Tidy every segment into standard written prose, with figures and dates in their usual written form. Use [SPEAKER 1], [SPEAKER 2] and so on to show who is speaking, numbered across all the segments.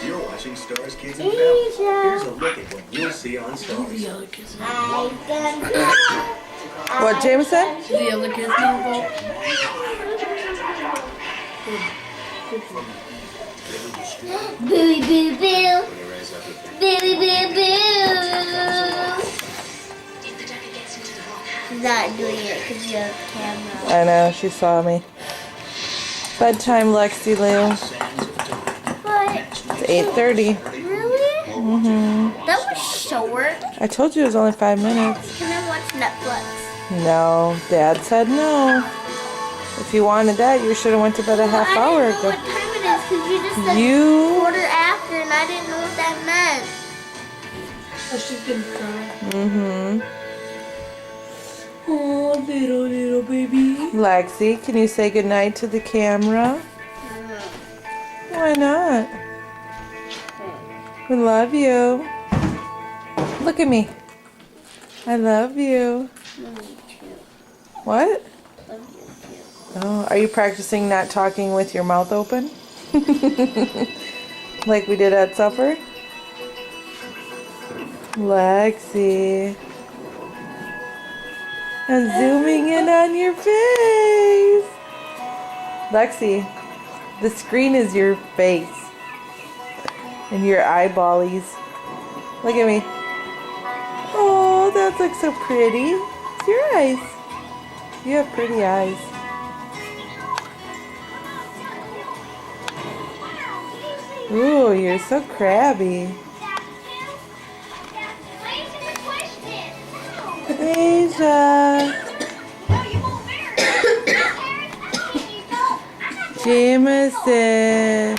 [SPEAKER 1] You're watching Stars Kids and Films. Here's a look at what you'll see on Stars.
[SPEAKER 2] What James said?
[SPEAKER 3] The other kids know
[SPEAKER 4] Boo boo boo. Boo boo boo. She's not doing it because you have a camera.
[SPEAKER 2] I know, she saw me. Bedtime, Lexi Lou.
[SPEAKER 4] What?
[SPEAKER 2] It's 8:30.
[SPEAKER 4] Really?
[SPEAKER 2] Mm-hmm.
[SPEAKER 4] That was short.
[SPEAKER 2] I told you it was only 5 minutes.
[SPEAKER 4] Can I watch Netflix?
[SPEAKER 2] No, Dad said no. If you wanted that, you should have went to bed a half hour
[SPEAKER 4] I didn't know
[SPEAKER 2] ago.
[SPEAKER 4] what time it is because you just said
[SPEAKER 2] You-
[SPEAKER 4] quarter after and I didn't know what that meant.
[SPEAKER 3] Oh, she's gonna cry.
[SPEAKER 2] Mm-hmm.
[SPEAKER 3] Oh, little baby.
[SPEAKER 2] Lexi, can you say goodnight to the camera? Why not? We love you. Look at me. I love you. What? Oh, are you practicing not talking with your mouth open? Like we did at supper? Lexi. I'm zooming in on your face. Lexi, the screen is your face. And your eyeballies. Look at me. Oh, that looks so pretty. It's your eyes. You have pretty eyes. Ooh, you're so crabby. Asia. Jameson.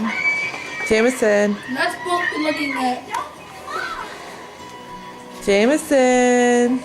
[SPEAKER 2] Jameson.
[SPEAKER 3] That's both we're looking at.
[SPEAKER 2] Jameson.